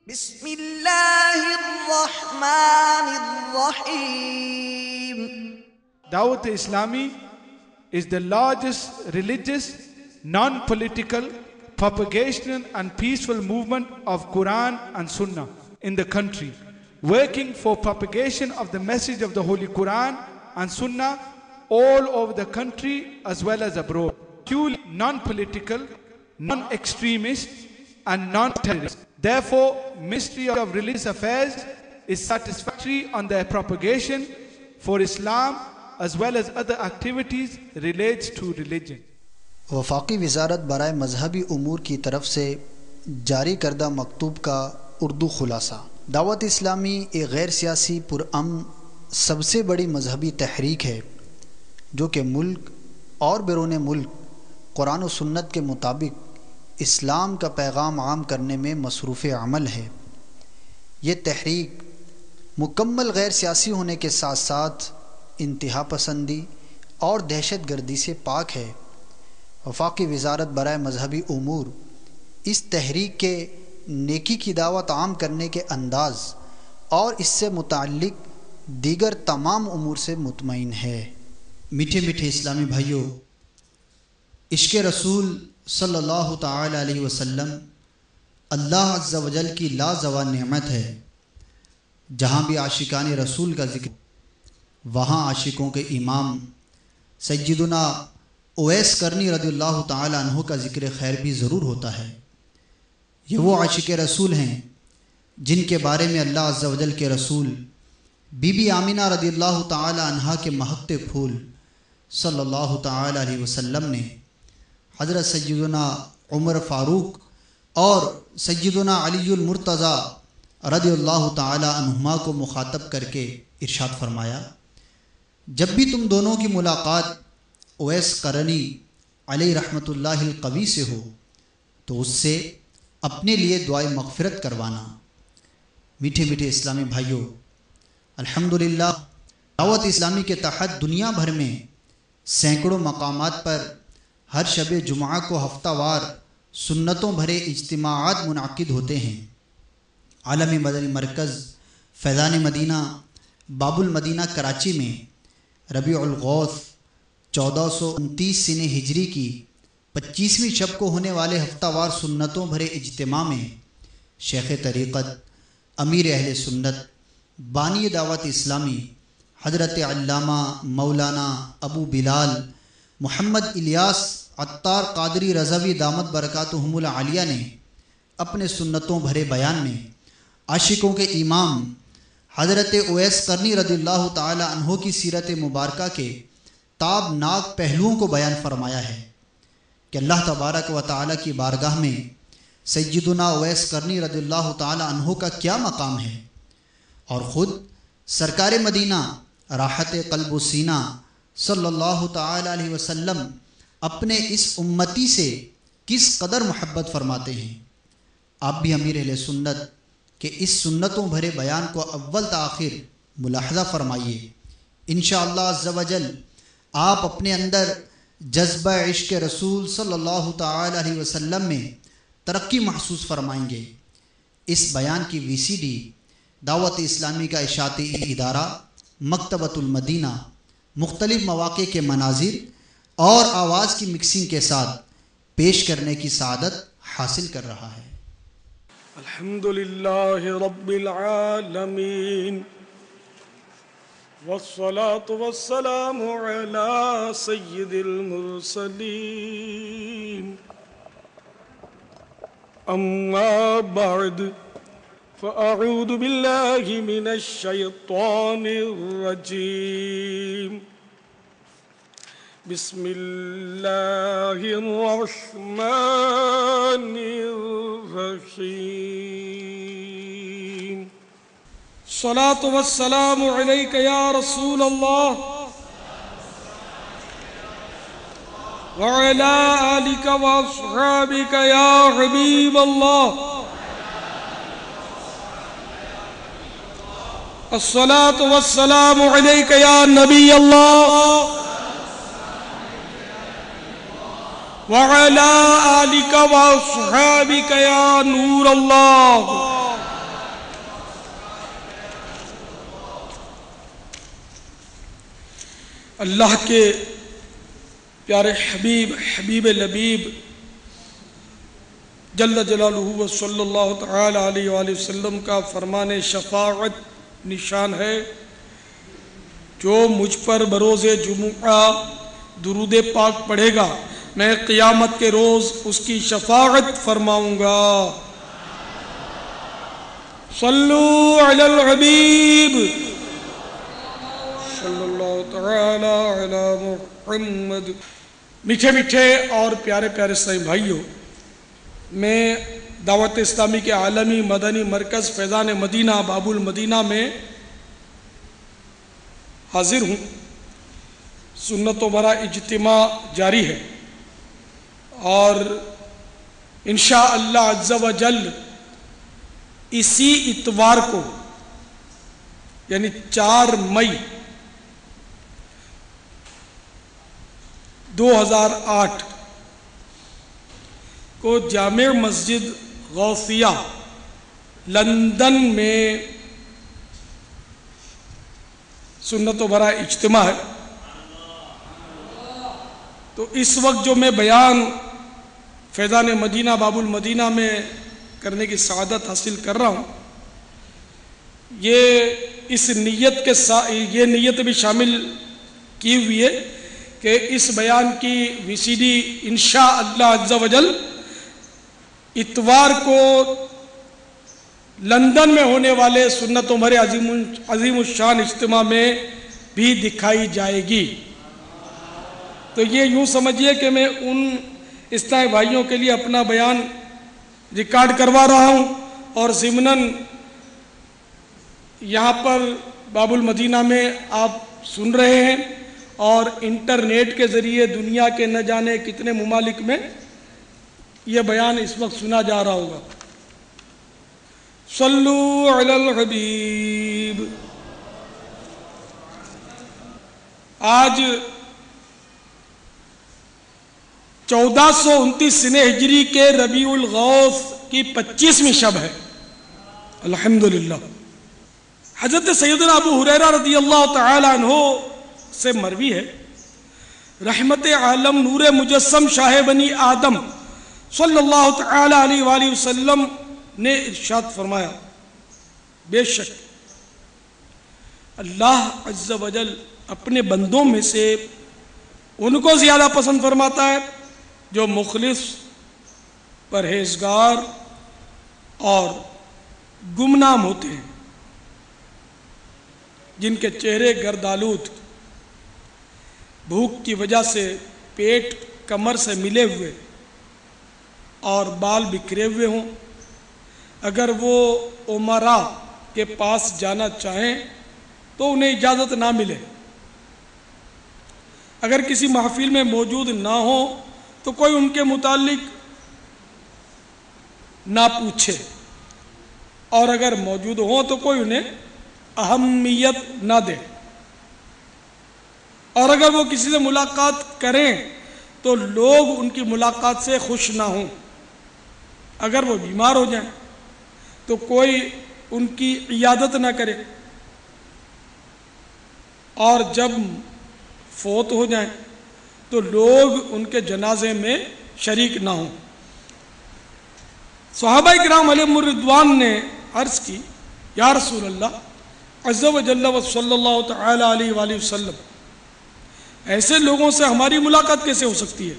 بسم اللہ الرحمن الرحیم. Dawat Islami is the largest religious, non-political, propagational and peaceful movement of Quran and Sunnah in the country, working for propagation of the message of the Holy Quran and Sunnah all over the country as well as abroad. Purely non-political, non-extremist and non-terrorist. Therefore, Ministry of Religious Affairs is satisfactory on their propagation for Islam as well as other activities related to religion. وفاقی وزارت برائے مذہبی امور کی طرف سے جاری کردہ مکتوب کا اردو خلاصہ. دعوت اسلامی ایک غیر سیاسی پرامن سب سے بڑی مذہبی تحریک ہے جو کہ ملک اور بیرون ملک قرآن و سنت کے مطابق اسلام کا پیغام عام کرنے میں مصروف عمل ہے. یہ تحریک مکمل غیر سیاسی ہونے کے ساتھ ساتھ انتہا پسندی اور دہشت گردی سے پاک ہے. وفاقی وزارت برائے مذہبی امور اس تحریک کے نیکی کی دعوت عام کرنے کے انداز اور اس سے متعلق دیگر تمام امور سے مطمئن ہے. میٹھے میٹھے اسلامی بھائیوں، عشق رسول صلی اللہ تعالی علیہ وسلم اللہ عز و جل کی لازوال نعمت ہے. جہاں بھی عاشقان رسول کا ذکر، وہاں عاشقوں کے امام سیدنا اویس کرنی رضی اللہ تعالی عنہ کا ذکر خیر بھی ضرور ہوتا ہے. یہ وہ عاشق رسول ہیں جن کے بارے میں اللہ عز و جل کے رسول بی بی آمینہ رضی اللہ تعالی عنہ کے مہکتے پھول صلی اللہ تعالی علیہ وسلم نے حضرت سیدنا عمر فاروق اور سیدنا علی المرتضی رضی اللہ تعالی عنہما کو مخاطب کر کے ارشاد فرمایا، جب بھی تم دونوں کی ملاقات اویس قرنی علیہ رحمۃ اللہ القوی سے ہو تو اس سے اپنے لیے دعائے مغفرت کروانا. میٹھے میٹھے اسلامی بھائیوں، الحمدللہ دعوت اسلامی کے تحت دنیا بھر میں سینکڑوں مقامات پر ہر شب جمعہ کو ہفتہ وار سنتوں بھرے اجتماعات منعقد ہوتے ہیں. عالمی مدنی مرکز فیضان مدینہ باب المدینہ کراچی میں ربیع الغوث 1429 سن ہجری کی 25ویں شب کو ہونے والے ہفتہ وار سنتوں بھرے اجتماع میں شیخ طریقت، امیر اہل سنت، بانی دعوت اسلامی حضرت علامہ مولانا ابو بلال محمد الیاس عطار قادری رضوی دامت برکاتہم العالیہ نے اپنے سنتوں بھرے بیان میں عاشقوں کے امام حضرت اویس قرنی رضی اللہ تعالی عنہ کی سیرت مبارکہ کے تابناک پہلوؤں کو بیان فرمایا ہے کہ اللہ تبارک و تعالی کی بارگاہ میں سیدنا اویس قرنی رضی اللہ تعالی عنہ کا کیا مقام ہے، اور خود سرکار مدینہ راحت قلب و سینہ صلی اللہ تعالی علیہ وسلم اپنے اس امتی سے کس قدر محبت فرماتے ہیں. آپ بھی امیر اہل سنت کہ اس سنتوں بھرے بیان کو اول تاخیر ملاحظہ فرمائیے. انشاءاللہ عز و جل آپ اپنے اندر جذبہ عشق رسول صلی اللہ تعالی علیہ وسلم میں ترقی محسوس فرمائیں گے. اس بیان کی VCD دعوت اسلامی کا اشاعتی ادارہ مکتبۃ المدینہ مختلف مواقع کے مناظر اور آواز کی مکسنگ کے ساتھ پیش کرنے کی سعادت حاصل کر رہا ہے. الحمدللہ رب العالمین والصلاة والسلام علی سید المرسلین. اما بعد فاعوذ باللہ من الشیطان الرجیم. بسم اللہ الرحمن الرحیم. الصلاة والسلام علیک یا رسول اللہ وعلی آلک واصحابک یا حبیب اللہ. الصلاة والسلام علیک یا نبی اللہ وعلى آلك وأصحابك يا نور الله. اللہ کے پیارے حبیب حبیب لبیب جل جلالہ و صلی اللہ تعالی علیہ وآلہ وسلم کا فرمان شفاعت نشان ہے، جو مجھ پر بروز جمعہ درود پاک پڑھے گا میں قیامت کے روز اس کی شفاعت فرماؤں گا۔ صلو علی الحبیب صلی اللہ تعالی علی محمد۔ میٹھے میٹھے اور پیارے پیارے اسلامی بھائیوں، میں دعوت اسلامی کے عالمی مدنی مرکز فیضان مدینہ باب المدینہ میں حاضر ہوں۔ سنت و برا اجتماع جاری ہے اور انشاءاللہ عز و جل اسی اتوار کو یعنی 4 مئی 2008 کو جامع مسجد غوثیہ لندن میں سنت و برا اجتماع ہے۔ تو اس وقت جو میں بیان فیضان مدینہ باب المدینہ میں کرنے کی سعادت حاصل کر رہا ہوں، یہ اس نیت کے ساتھ یہ نیت بھی شامل کی ہوئی ہے کہ اس بیان کی VCD انشاءاللہ عز و جل اتوار کو لندن میں ہونے والے سنت و برے عظیم الشان اجتماع میں بھی دکھائی جائے گی۔ تو یہ یوں سمجھیے کہ میں ان اسلامی بھائیوں کے لیے اپنا بیان ریکارڈ کروا رہا ہوں اور ضمناً یہاں پر باب المدینہ میں آپ سن رہے ہیں اور انٹرنیٹ کے ذریعے دنیا کے نہ جانے کتنے ممالک میں یہ بیان اس وقت سنا جا رہا ہوگا۔ صلو علی الحبیب۔ آج 1429 سنہ ہجری کے ربیع الغوث کی 25ویں شب ہے، الحمدللہ۔ حضرت سیدنا ابو ہریرہ رضی اللہ تعالی عنہ سے مروی ہے، رحمت عالم نور مجسم شاہ بنی آدم صلی اللہ تعالی علیہ وآلہ وسلم نے ارشاد فرمایا، بے شک اللہ عز و جل اپنے بندوں میں سے ان کو زیادہ پسند فرماتا ہے جو مخلص، پرہیزگار اور گمنام ہوتے ہیں، جن کے چہرے گردآلود، بھوک کی وجہ سے پیٹ کمر سے ملے ہوئے اور بال بکھرے ہوئے ہوں۔ اگر وہ امراء کے پاس جانا چاہیں تو انہیں اجازت نہ ملے، اگر کسی محفل میں موجود نہ ہو تو کوئی ان کے متعلق نہ پوچھے، اور اگر موجود ہو تو کوئی انہیں اہمیت نہ دے، اور اگر وہ کسی سے ملاقات کریں تو لوگ ان کی ملاقات سے خوش نہ ہوں، اگر وہ بیمار ہو جائیں تو کوئی ان کی عیادت نہ کرے، اور جب فوت ہو جائیں تو لوگ ان کے جنازے میں شریک نہ ہوں۔ صحابہ کرام علیہم الرضوان نے عرض کی، یا رسول اللہ عز و جل و صلی اللہ تعالی علیہ وآلہ وسلم، ایسے لوگوں سے ہماری ملاقات کیسے ہو سکتی ہے؟